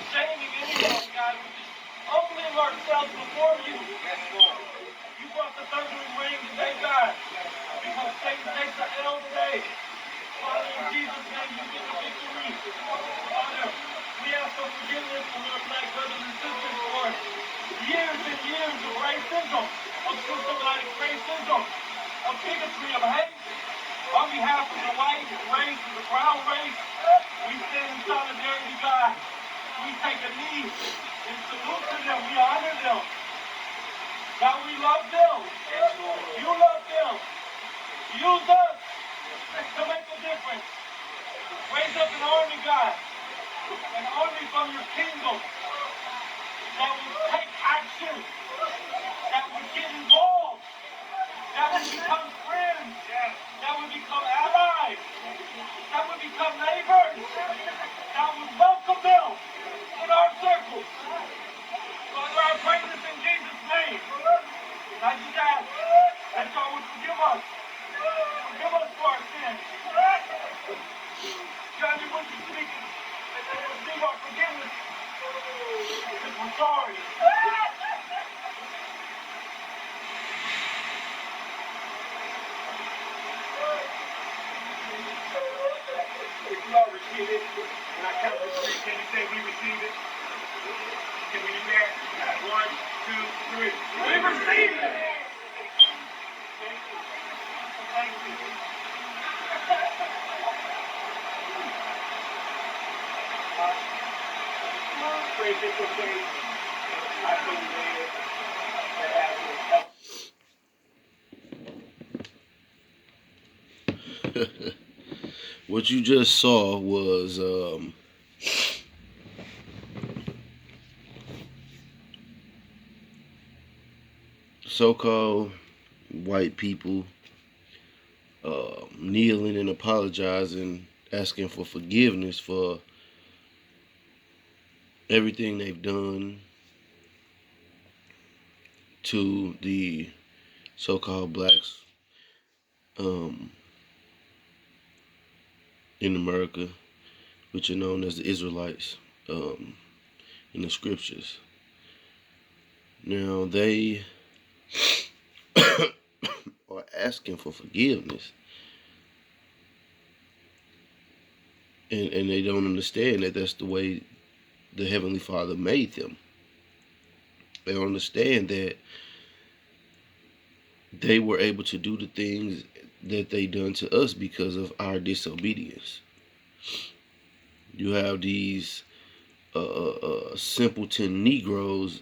shaming anyone, God. We're just humbling ourselves before you. You brought the thundering rain today, God, because Satan takes the L today. Father, in Jesus' name, you get the victory. Father, we ask for forgiveness for our black brothers and sisters for years and years of racism, of systematic racism, of bigotry, of hate. On behalf of the white race and the brown race, we stand in solidarity, God. We take a knee and salute to them. We honor them. God, we love them. You love them. Use us to make a difference. Raise up an army, God. An army from your kingdom that will take action, that will get involved, that will become friends, that will become allies, that will become neighbors, that will welcome them in our circles. Father, I pray this in Jesus' name. And I just ask that y'all would forgive us. Forgive us for our sins. God, you want you speaking. That they will receive our forgiveness. Because we're sorry. If you all receive it, when I count to three, can you say we receive it? Can we do that? 1, 2, 3. We receive it! Thank you. Thank you. Pray if it's okay. I can live that has help. What you just saw was so-called white people kneeling and apologizing, asking for forgiveness for everything they've done to the so-called blacks in America, which are known as the Israelites in the scriptures. Now they are asking for forgiveness, and they don't understand that that's the way the Heavenly Father made them. They don't understand that they were able to do the things that they done to us because of our disobedience. You have these simpleton Negroes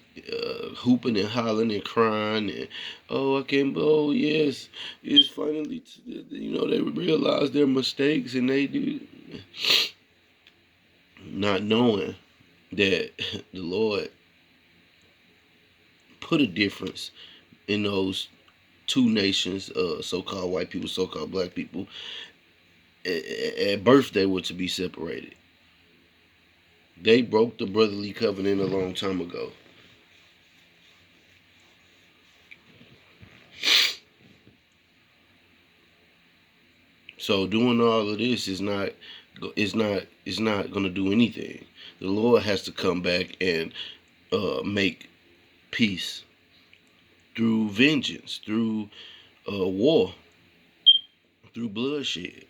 hooping and hollering and crying and oh yes, it's finally they realize their mistakes, and they do, not knowing that the Lord put a difference in those two nations, so-called white people, so-called black people. At birth they were to be separated. They broke the brotherly covenant a long time ago. So doing all of this is not going to do anything. The Lord has to come back and make peace through vengeance, through war, through bloodshed.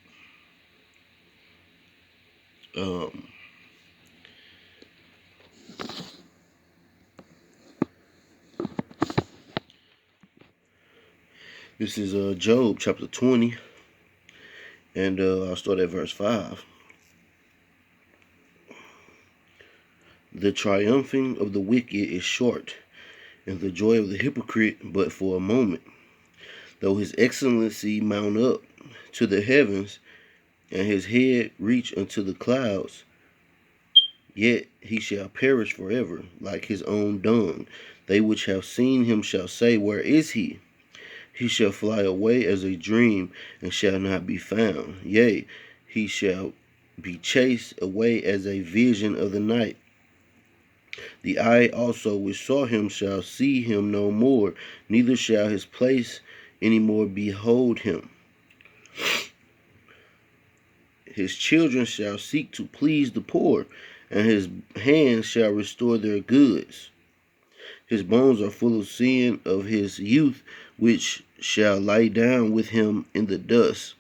This is Job chapter 20, and I'll start at verse 5. The triumphing of the wicked is short, and the joy of the hypocrite but for a moment. Though his excellency mount up to the heavens, and his head reach unto the clouds, yet he shall perish forever, like his own dung. They which have seen him shall say, Where is he? He shall fly away as a dream, and shall not be found. Yea, he shall be chased away as a vision of the night. The eye also which saw him shall see him no more, neither shall his place any more behold him. His children shall seek to please the poor, and his hands shall restore their goods. His bones are full of sin of his youth, which shall lie down with him in the dust.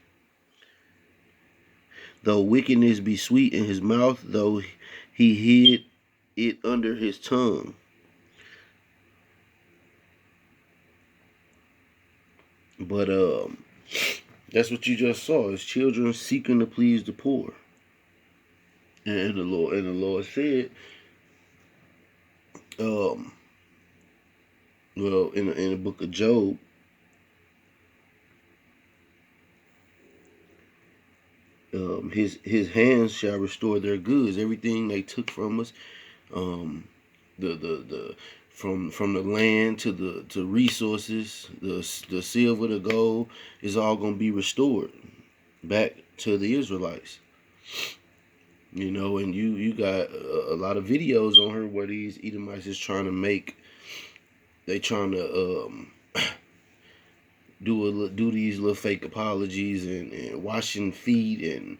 Though wickedness be sweet in his mouth, though he hid it under his tongue. But that's what you just saw, is children seeking to please the poor. And the Lord said, well, in the book of Job, his hands shall restore their goods. Everything they took from us, the from the land to resources, the silver, the gold, is all gonna be restored back to the Israelites. You know, and you got a lot of videos on her where these Edomites is trying to do these little fake apologies and washing feet and,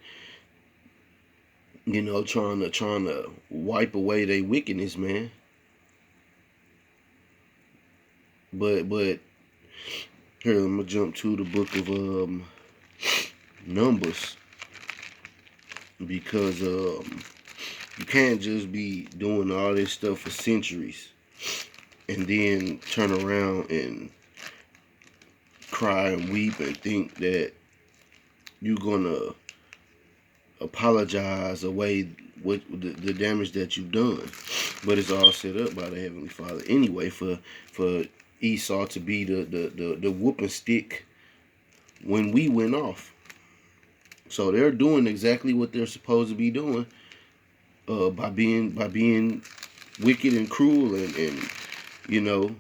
you know, trying to wipe away their wickedness, man. But here, I'm gonna jump to the book of Numbers, because you can't just be doing all this stuff for centuries and then turn around and cry and weep and think that you're gonna apologize away what the damage that you've done. But it's all set up by the Heavenly Father anyway for Esau to be the whooping stick when we went off. So they're doing exactly what they're supposed to be doing, by being wicked and cruel and you know,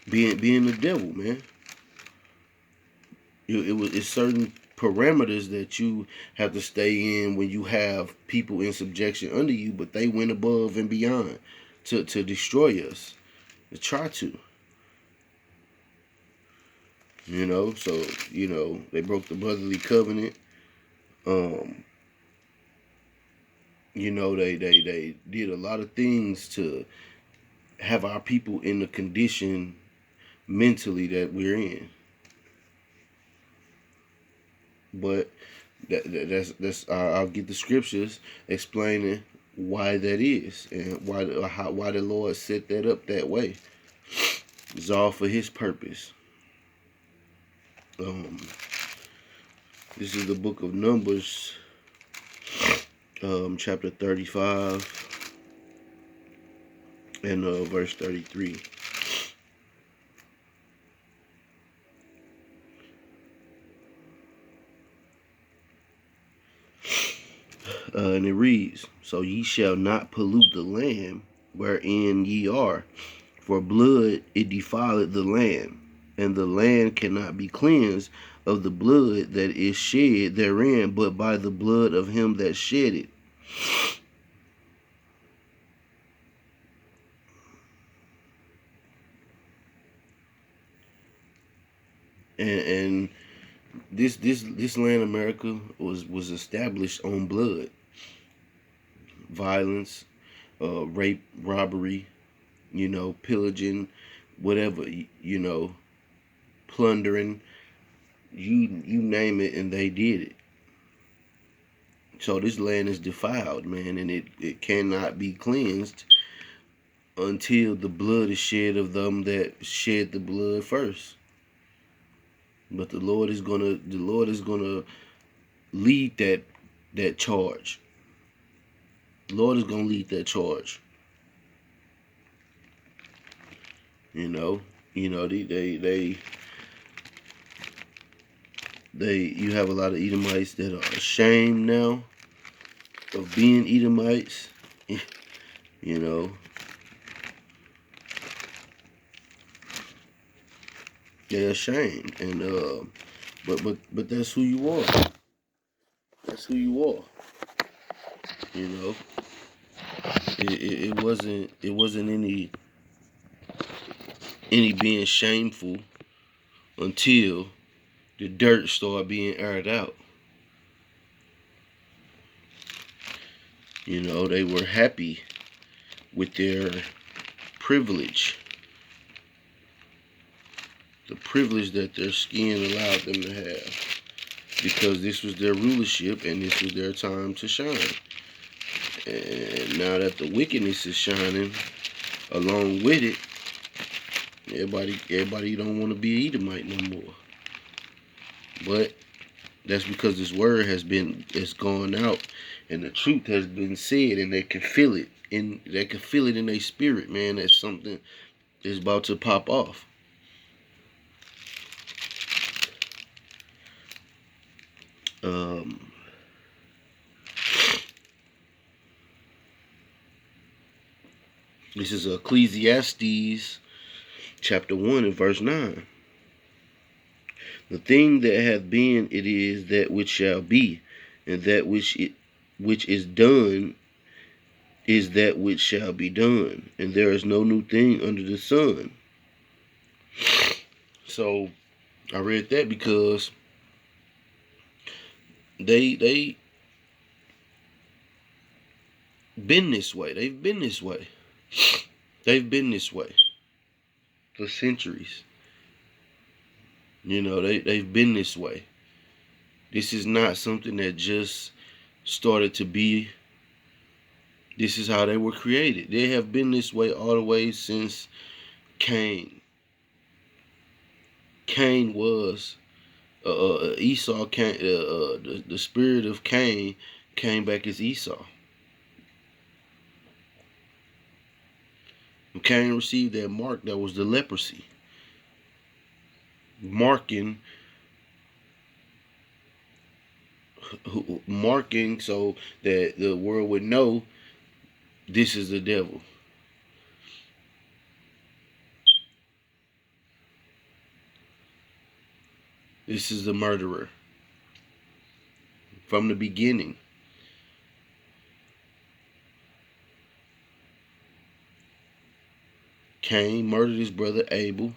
being the devil, man. It's certain parameters that you have to stay in when you have people in subjection under you, but they went above and beyond to destroy us, to try to. You know, so, you know, they broke the brotherly covenant. You know, they did a lot of things to have our people in the condition mentally that we're in. But that's I'll get the scriptures explaining why that is and why the Lord set that up that way. It's all for His purpose. This is the book of Numbers, chapter 35 and verse 33. And it reads, "So ye shall not pollute the land wherein ye are, for blood it defileth the land, and the land cannot be cleansed of the blood that is shed therein, but by the blood of him that shed it." And this land, America, was established on blood, violence, rape, robbery, you know, pillaging, whatever, you know, plundering, you name it, and they did it. So this land is defiled, man, and it cannot be cleansed until the blood is shed of them that shed the blood first. But the Lord is gonna lead that charge. The Lord is gonna lead that charge. You know, they you have a lot of Edomites that are ashamed now of being Edomites. You know, they're ashamed, and but that's who you are. That's who you are. You know, it wasn't any being shameful until the dirt started being aired out. You know, they were happy with their privilege. The privilege that their skin allowed them to have. Because this was their rulership and this was their time to shine. And now that the wickedness is shining along with it, everybody don't want to be Edomite no more. But that's because this word has gone out and the truth has been said, and they can feel it in their spirit, man. That something is about to pop off. This is Ecclesiastes chapter 1 and verse 9. The thing that hath been, it is that which shall be, and that which is done is that which shall be done, and there is no new thing under the sun. So I read that because they been this way. They've been this way. They've been this way for centuries. You know, they've been this way. This is not something that just started to be. This is how they were created. They have been this way all the way since Cain. Cain was Esau. The spirit of Cain came back as Esau. And Cain received that mark that was the leprosy. Marking so that the world would know this is the devil. This is the murderer. From the beginning. Cain murdered his brother Abel.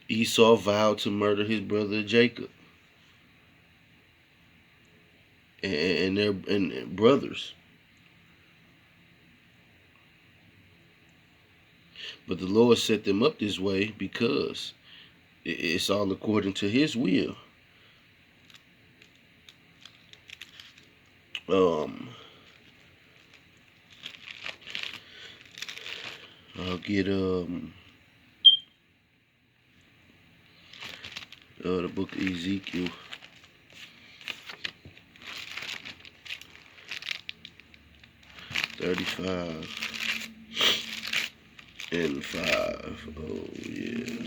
Esau vowed to murder his brother Jacob. And their brothers. But the Lord set them up this way because it's all according to his will. I'll get the book of Ezekiel. (35 and 5). Oh yeah.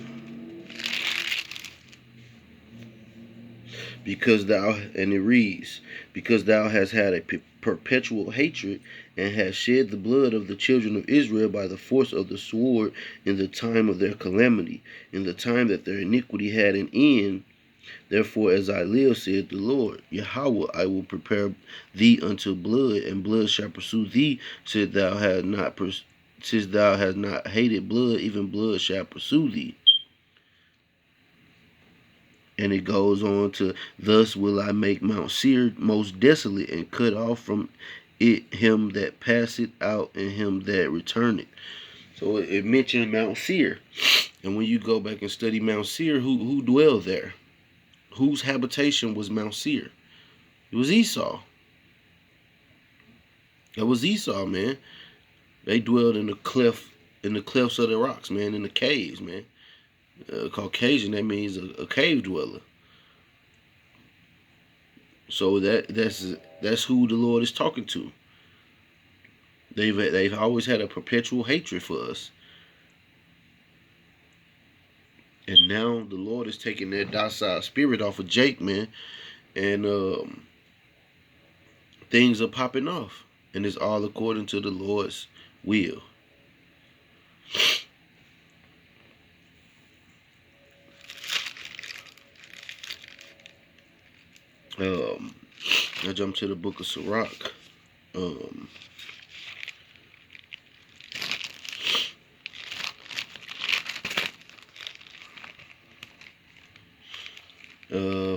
And it reads, because thou hast had a perpetual hatred, and hast shed the blood of the children of Israel by the force of the sword in the time of their calamity, in the time that their iniquity had an end. Therefore, as I live, saith the Lord Yahweh, I will prepare thee unto blood, and blood shall pursue thee, since thou hast not hated blood, even blood shall pursue thee. And it goes on to, thus will I make Mount Seir most desolate, and cut off from it him that passeth out, and him that returneth. So it mentions Mount Seir. And when you go back and study Mount Seir, who dwelled there? Whose habitation was Mount Seir? It was Esau. That was Esau, man. They dwelled in the clefts of the rocks, man, in the caves, man. Caucasian, that means a cave dweller. So that's who the Lord is talking to. They've always had a perpetual hatred for us. And now the Lord is taking that docile spirit off of Jake, man. And things are popping off. And it's all according to the Lord's will. I jump to the book of Sirach.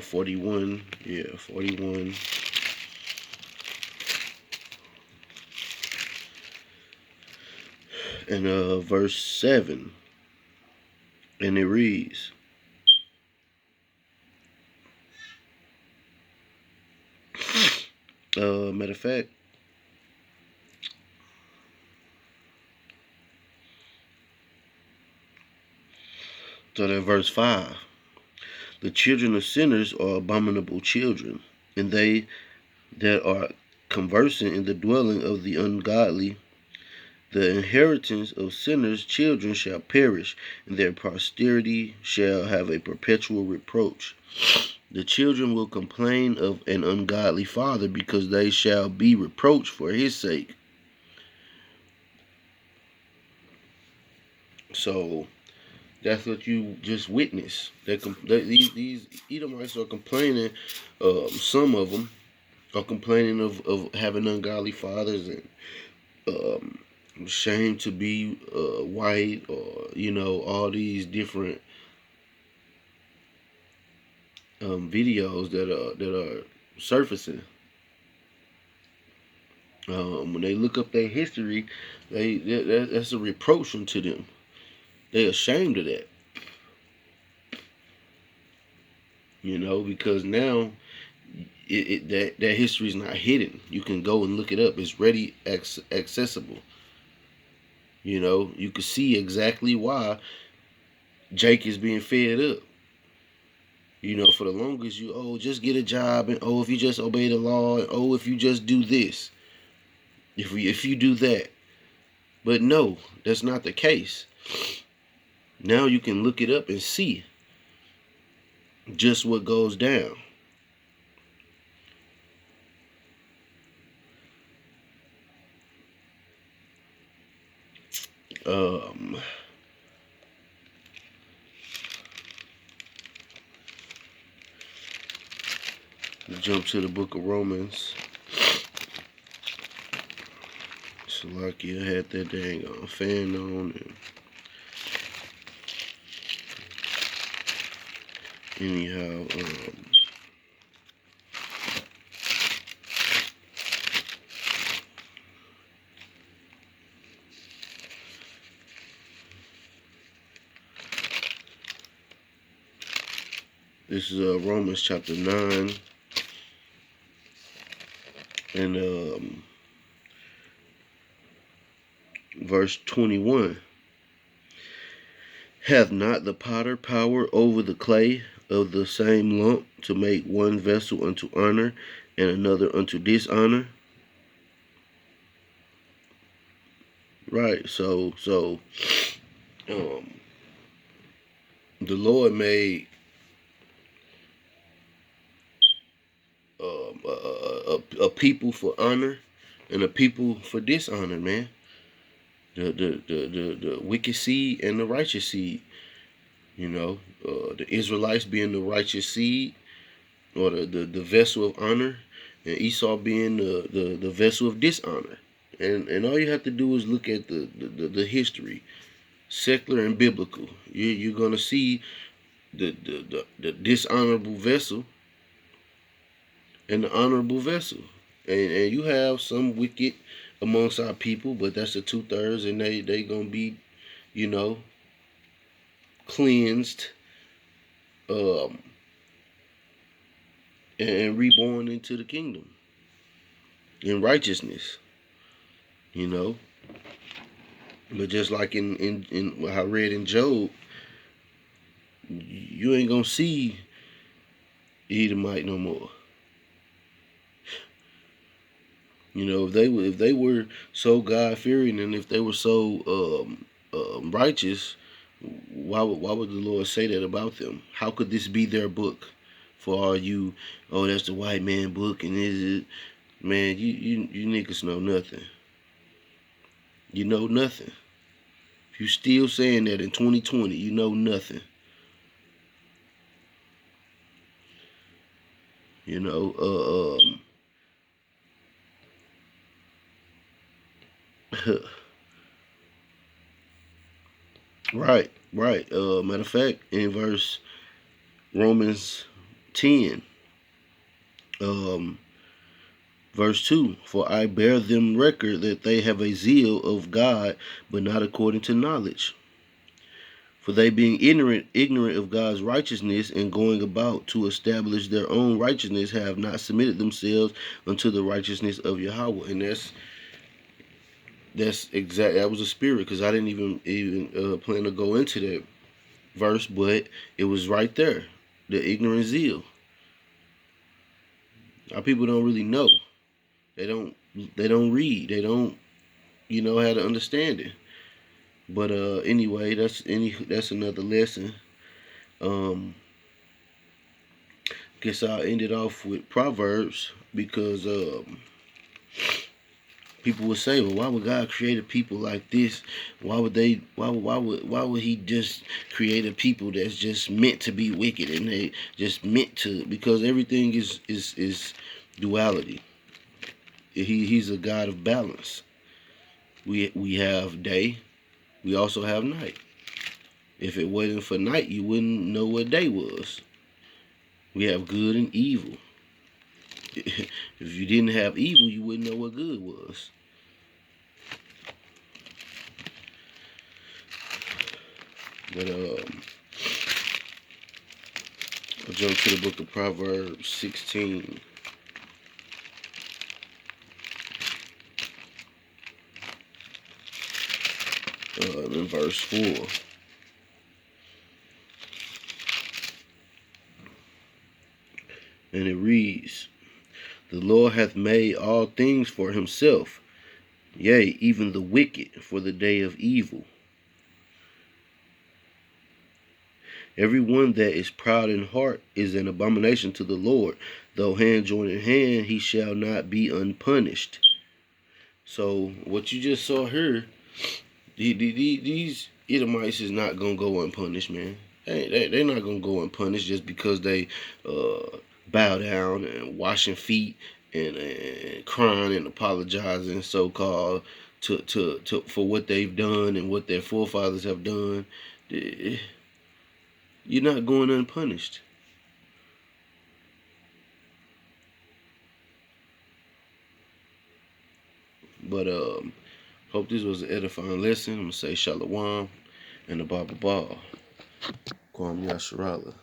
41. Yeah, 41. in verse 7, and it reads, matter of fact, so that verse 5, the children of sinners are abominable children, and they that are conversant in the dwelling of the ungodly. The inheritance of sinners' children shall perish, and their posterity shall have a perpetual reproach. The children will complain of an ungodly father, because they shall be reproached for his sake. So that's what you just witnessed. These Edomites are complaining. Some of them are complaining of having ungodly fathers, and ashamed to be white, or all these different videos that are surfacing. When they look up their history, that's a reproach to them. They're ashamed of that, because now that history is not hidden. You can go and look it up. It's ready, accessible. You can see exactly why Jake is being fed up. For the longest, just get a job, and if you just obey the law, and if you just do this, if you do that. But no, that's not the case. Now you can look it up and see just what goes down. Jump to the book of Romans. Salakia had that dang fan on, and anyhow, this is Romans chapter 9, and verse 21. Hath not the potter power over the clay of the same lump, to make one vessel unto honor and another unto dishonor? Right. So the Lord made a people for honor and a people for dishonor, man. The wicked seed and the righteous seed. The Israelites being the righteous seed, or the vessel of honor, and Esau being the vessel of dishonor. And all you have to do is look at the history, secular and biblical. You're gonna see the dishonorable vessel and the honorable vessel, and you have some wicked amongst our people, but that's the 2/3, and they gonna be, cleansed, and reborn into the kingdom in righteousness. But just like in what I read in Job, you ain't gonna see Edomite no more. If they were so God fearing, and if they were so righteous, why would the Lord say that about them? How could this be their book? For all you, that's the white man book, and is it, man? You niggas know nothing. You know nothing. If you still saying that in 2020, you know nothing. Right. Matter of fact, in verse Romans 10, Verse 2, for I bear them record that they have a zeal of God, but not according to knowledge. For they being ignorant of God's righteousness, and going about to establish their own righteousness, have not submitted themselves unto the righteousness of Yahweh. And that's exact. That was a spirit, because I didn't even plan to go into that verse, but it was right there. The ignorant zeal. Our people don't really know. They don't read. They don't how to understand it. But anyway, that's another lesson. Guess I'll end it off with Proverbs, because people would say, well, why would God create a people like this? Why would he just create a people that's just meant to be wicked, and they just meant to, because everything is duality. He's a God of balance. We have day, we also have night. If it wasn't for night, you wouldn't know what day was. We have good and evil. If you didn't have evil, you wouldn't know what good was. But I'll jump to the book of Proverbs 16. In verse 4. And it reads, the Lord hath made all things for himself, yea, even the wicked for the day of evil. Every one that is proud in heart is an abomination to the Lord. Though hand join in hand, he shall not be unpunished. So what you just saw here, these Edomites is not going to go unpunished, man. They're not going to go unpunished just because they bow down and washing feet and crying and apologizing, so-called, to for what they've done and what their forefathers have done. You're not going unpunished. But hope this was an edifying lesson. I'm going to say Shalom and the Baba Kwam Yasharala.